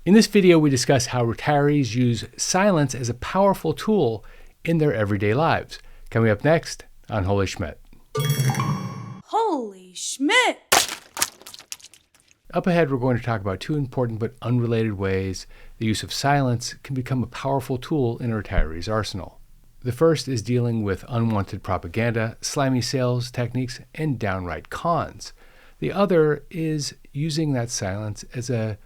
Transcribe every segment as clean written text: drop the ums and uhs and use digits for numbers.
In this video, we discuss how retirees use silence as a powerful tool in their everyday lives. Coming up next on Holy Schmidt. Holy Schmidt! Up ahead, we're going to talk about two important but unrelated ways the use of silence can become a powerful tool in a retiree's arsenal. The first is dealing with unwanted propaganda, slimy sales techniques, and downright cons. The other is using that silence as a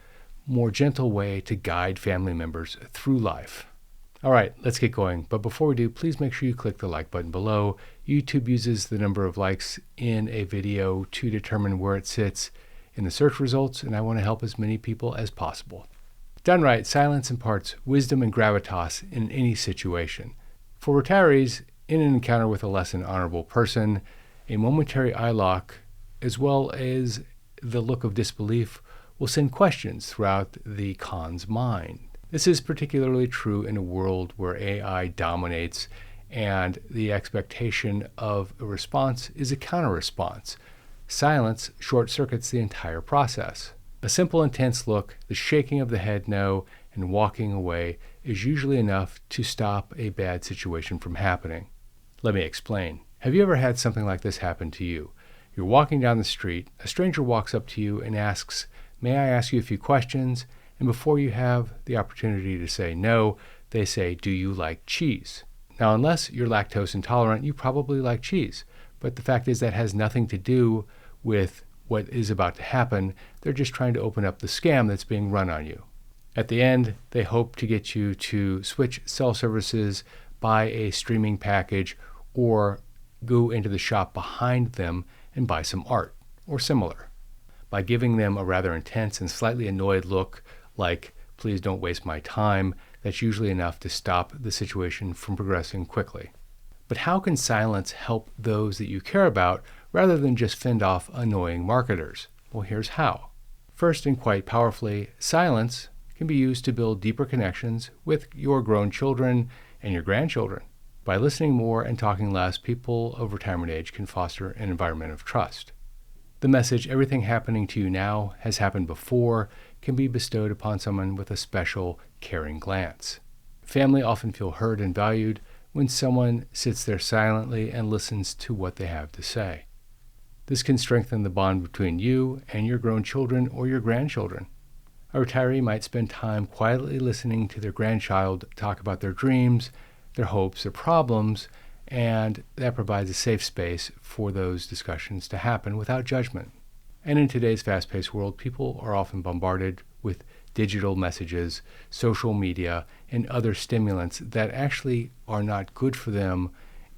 more gentle way to guide family members through life. All right, let's get going. But before we do, please make sure you click the like button below. YouTube uses the number of likes in a video to determine where it sits in the search results, and I want to help as many people as possible. Done right, silence imparts wisdom and gravitas in any situation. For retirees, in an encounter with a less than honorable person, a momentary eye lock, as well as the look of disbelief, will send questions throughout the con's mind. This is particularly true in a world where AI dominates and the expectation of a response is a counter-response. Silence short-circuits the entire process. A simple intense look, the shaking of the head no, and walking away is usually enough to stop a bad situation from happening. Let me explain. Have you ever had something like this happen to you? You're walking down the street, a stranger walks up to you and asks, "May I ask you a few questions?" And before you have the opportunity to say no, they say, "Do you like cheese?" Now, unless you're lactose intolerant, you probably like cheese. But the fact is that has nothing to do with what is about to happen. They're just trying to open up the scam that's being run on you. At the end, they hope to get you to switch cell services, buy a streaming package, or go into the shop behind them and buy some art or similar. By giving them a rather intense and slightly annoyed look, like, "Please don't waste my time," that's usually enough to stop the situation from progressing quickly. But how can silence help those that you care about rather than just fend off annoying marketers? Well, here's how. First, and quite powerfully, silence can be used to build deeper connections with your grown children and your grandchildren. By listening more and talking less, people of retirement age can foster an environment of trust. The message, "Everything happening to you now has happened before," can be bestowed upon someone with a special, caring glance. Family often feel heard and valued when someone sits there silently and listens to what they have to say. This can strengthen the bond between you and your grown children or your grandchildren. A retiree might spend time quietly listening to their grandchild talk about their dreams, their hopes, their problems, and that provides a safe space for those discussions to happen without judgment. And in today's fast-paced world, people are often bombarded with digital messages, social media, and other stimulants that actually are not good for them,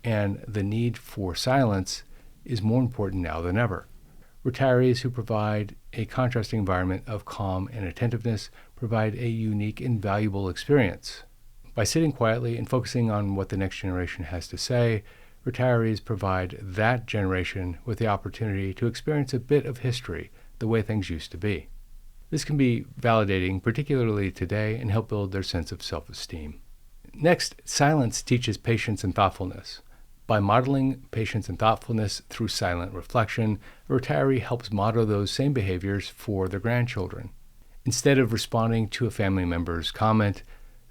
and the need for silence is more important now than ever. Retirees who provide a contrasting environment of calm and attentiveness provide a unique and valuable experience. By sitting quietly and focusing on what the next generation has to say, retirees provide that generation with the opportunity to experience a bit of history, the way things used to be. This can be validating, particularly today, and help build their sense of self-esteem. Next, silence teaches patience and thoughtfulness. By modeling patience and thoughtfulness through silent reflection, a retiree helps model those same behaviors for their grandchildren. Instead of responding to a family member's comment,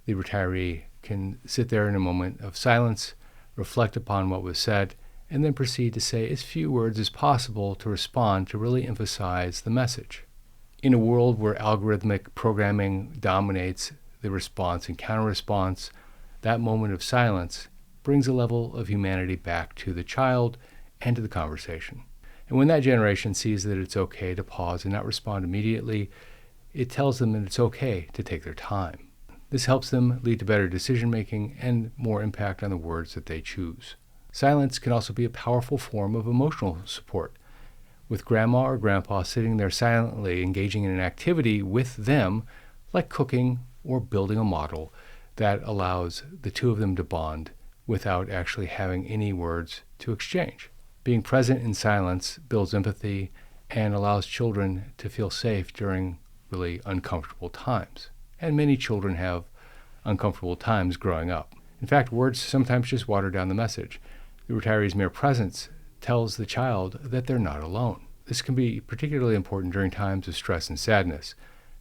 the retiree can sit there in a moment of silence, reflect upon what was said, and then proceed to say as few words as possible to respond to really emphasize the message. In a world where algorithmic programming dominates the response and counter-response, that moment of silence brings a level of humanity back to the child and to the conversation. And when that generation sees that it's okay to pause and not respond immediately, it tells them that it's okay to take their time. This helps them lead to better decision-making and more impact on the words that they choose. Silence can also be a powerful form of emotional support. With grandma or grandpa sitting there silently engaging in an activity with them, like cooking or building a model, that allows the two of them to bond without actually having any words to exchange. Being present in silence builds empathy and allows children to feel safe during really uncomfortable times. And many children have uncomfortable times growing up. In fact, words sometimes just water down the message. The retiree's mere presence tells the child that they're not alone. This can be particularly important during times of stress and sadness.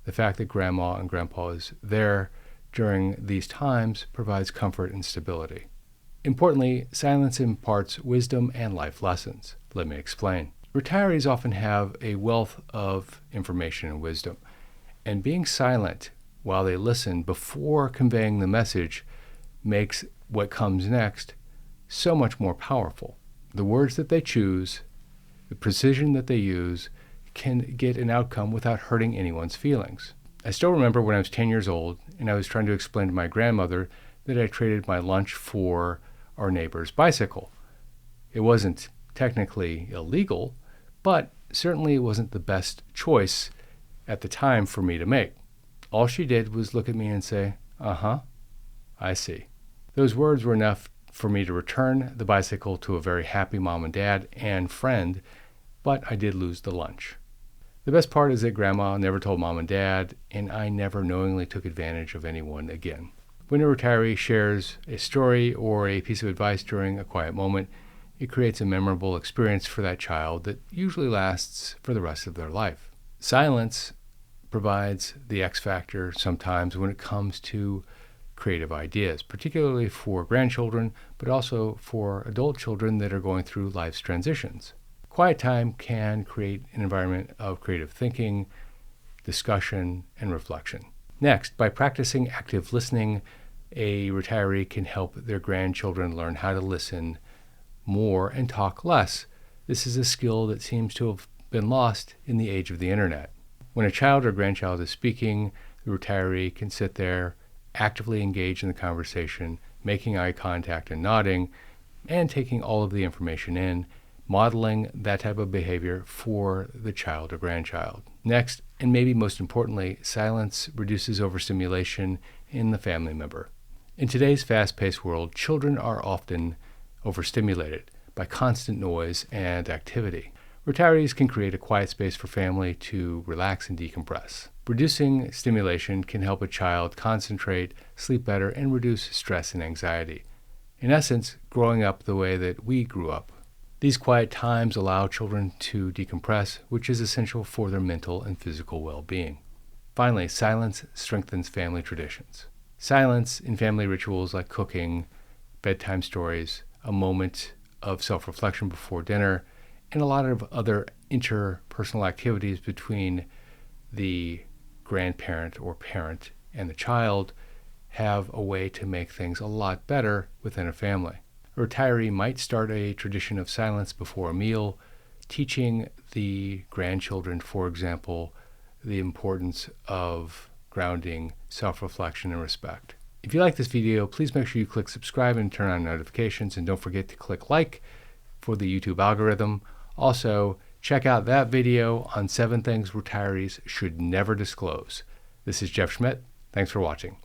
The fact that Grandma and Grandpa is there during these times provides comfort and stability. Importantly, silence imparts wisdom and life lessons. Let me explain. Retirees often have a wealth of information and wisdom, and being silent while they listen before conveying the message makes what comes next so much more powerful. The words that they choose, the precision that they use, can get an outcome without hurting anyone's feelings. I still remember when I was 10 years old and I was trying to explain to my grandmother that I traded my lunch for our neighbor's bicycle. It wasn't technically illegal, but certainly it wasn't the best choice at the time for me to make. All she did was look at me and say, "Uh-huh, I see." Those words were enough for me to return the bicycle to a very happy mom and dad and friend, but I did lose the lunch. The best part is that Grandma never told Mom and Dad, and I never knowingly took advantage of anyone again. When a retiree shares a story or a piece of advice during a quiet moment, it creates a memorable experience for that child that usually lasts for the rest of their life. Silence provides the X factor sometimes when it comes to creative ideas, particularly for grandchildren, but also for adult children that are going through life's transitions. Quiet time can create an environment of creative thinking, discussion, and reflection. Next, by practicing active listening, a retiree can help their grandchildren learn how to listen more and talk less. This is a skill that seems to have been lost in the age of the internet. When a child or grandchild is speaking, the retiree can sit there, actively engage in the conversation, making eye contact and nodding, and taking all of the information in, modeling that type of behavior for the child or grandchild. Next, and maybe most importantly, silence reduces overstimulation in the family member. In today's fast-paced world, children are often overstimulated by constant noise and activity. Retirees can create a quiet space for family to relax and decompress. Reducing stimulation can help a child concentrate, sleep better, and reduce stress and anxiety. In essence, growing up the way that we grew up. These quiet times allow children to decompress, which is essential for their mental and physical well-being. Finally, silence strengthens family traditions. Silence in family rituals like cooking, bedtime stories, a moment of self-reflection before dinner, and a lot of other interpersonal activities between the grandparent or parent and the child have a way to make things a lot better within a family. A retiree might start a tradition of silence before a meal, teaching the grandchildren, for example, the importance of grounding, self-reflection, and respect. If you like this video, please make sure you click subscribe and turn on notifications, and don't forget to click like for the YouTube algorithm. Also, check out that video on 7 things retirees should never disclose. This is Jeff Schmidt. Thanks for watching.